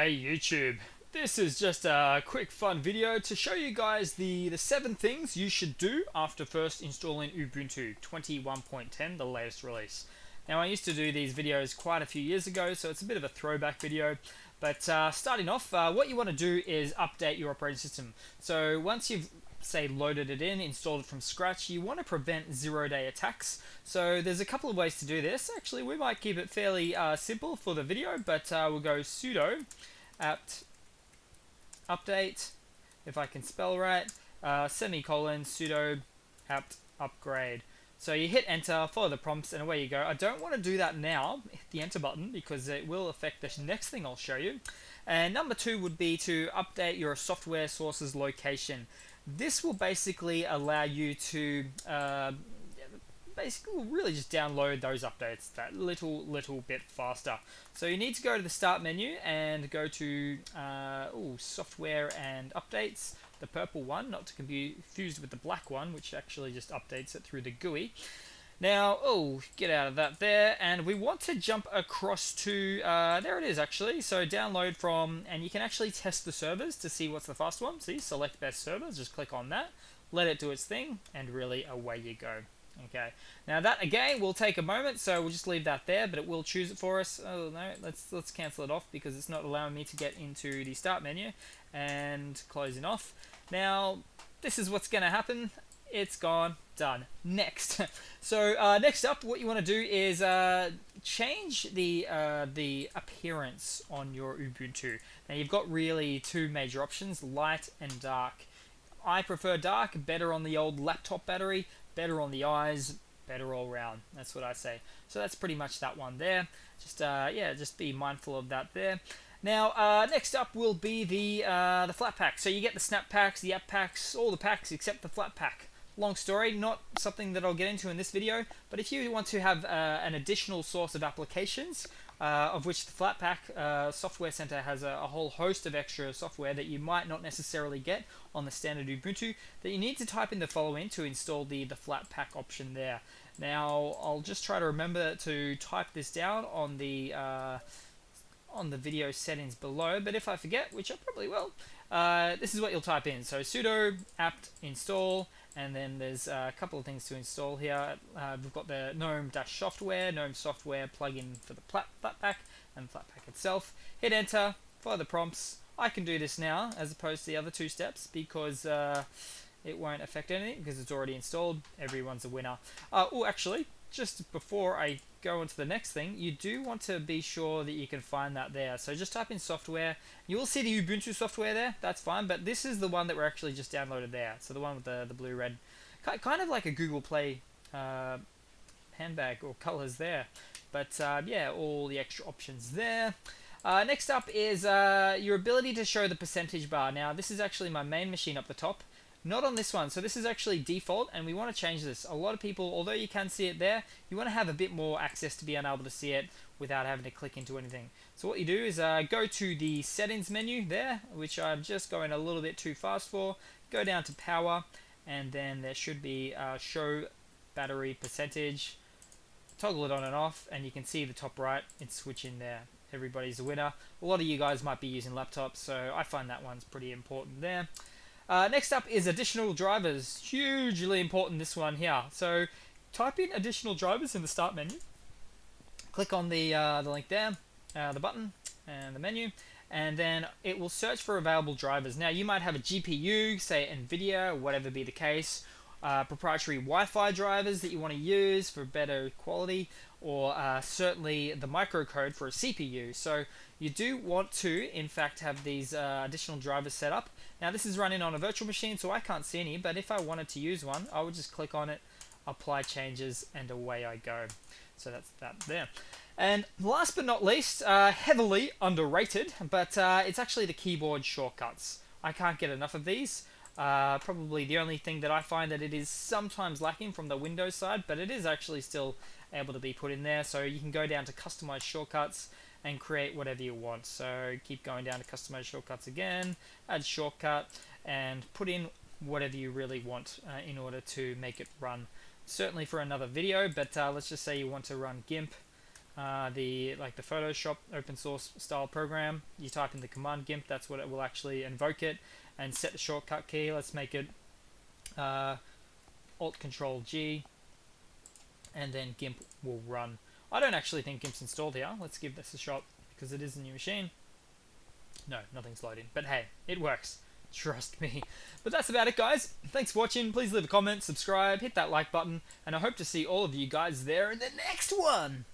Hey YouTube, this is just a quick fun video to show you guys the 7 things you should do after first installing Ubuntu 21.10, the latest release. Now I used to do these videos quite a few years ago, so it's a bit of a throwback video, but starting off, what you want to do is update your operating system. So once you've say loaded it in, installed it from scratch, you want to prevent zero-day attacks. So there's a couple of ways to do this. Actually, we might keep it fairly simple for the video, but we'll go sudo apt update, if I can spell right, semicolon sudo apt upgrade. So you hit enter, follow the prompts, and away you go. I don't want to do that now, hit the enter button, because it will affect the next thing I'll show you. And number 2 would be to update your software source's location. This will basically allow you to basically really just download those updates that little bit faster. So you need to go to the start menu and go to software and updates, the purple one, not to be confused with the black one, which actually just updates it through the GUI. Now, get out of that there, and we want to jump across to, there it is actually, so download from, and you can actually test the servers to see what's the fast one. See, select best servers, just click on that, let it do its thing, and really away you go. Okay, now that again will take a moment, so we'll just leave that there, but it will choose it for us. Oh no, let's cancel it off because it's not allowing me to get into the start menu, and closing off. Now, this is what's going to happen. It's gone. Done. Next. So next up, what you want to do is change the appearance on your Ubuntu. Now you've got really 2 major options: light and dark. I prefer dark, better on the old laptop battery, better on the eyes, better all round. That's what I say. So that's pretty much that one there. Just just be mindful of that there. Now, next up will be the flat pack. So you get the snap packs, the app packs, all the packs except the flat pack. Long story, not something that I'll get into in this video, but if you want to have an additional source of applications, of which the Flatpak Software Center has a whole host of extra software that you might not necessarily get on the standard Ubuntu, that you need to type in the following to install the Flatpak option there. Now, I'll just try to remember to type this down on the video settings below, but if I forget, which I probably will, this is what you'll type in. So sudo apt install, and then there's a couple of things to install here. We've got the gnome-software plugin for the Flatpak and Flatpak itself. Hit enter, follow the prompts. I can do this now as opposed to the other 2 steps because it won't affect anything because it's already installed. Everyone's a winner. Actually, just before I go on to the next thing, you do want to be sure that you can find that there. So just type in software. You will see the Ubuntu software there. That's fine, but this is the one that we're actually just downloaded there. So the one with the blue-red, kind of like a Google Play handbag or colors there. But yeah, all the extra options there. Next up is your ability to show the percentage bar. Now, this is actually my main machine up the top. Not on this one, so this is actually default, and we want to change this. A lot of people, although you can see it there, you want to have a bit more access to being able to see it without having to click into anything. So what you do is go to the settings menu there, which I'm just going a little bit too fast for. Go down to power, and then there should be show battery percentage. Toggle it on and off, and you can see the top right, it's switching there. Everybody's a winner. A lot of you guys might be using laptops, so I find that one's pretty important there. Next up is additional drivers. Hugely important, this one here. So type in additional drivers in the start menu. Click on the link there, the button and the menu, and then it will search for available drivers. Now you might have a GPU, say NVIDIA, whatever be the case, proprietary Wi-Fi drivers that you want to use for better quality, or certainly the microcode for a CPU. So you do want to, in fact, have these additional drivers set up. Now this is running on a virtual machine, so I can't see any, but if I wanted to use one, I would just click on it, apply changes, and away I go. So that's that there. And last but not least, heavily underrated, but it's actually the keyboard shortcuts. I can't get enough of these. Probably the only thing that I find that it is sometimes lacking from the Windows side, but it is actually still able to be put in there. So you can go down to customize shortcuts and create whatever you want. So keep going down to customize shortcuts again, add shortcut, and put in whatever you really want in order to make it run. Certainly for another video, but let's just say you want to run GIMP the Photoshop open source style program. You type in the command GIMP, that's what it will actually invoke it, and set the shortcut key. Let's make it Alt Control G, and then GIMP will run. I don't actually think GIMP's installed here. Let's give this a shot because it is a new machine. No, nothing's loading, but hey, it works. Trust me. But that's about it, guys. Thanks for watching. Please leave a comment, subscribe, hit that like button, and I hope to see all of you guys there in the next one.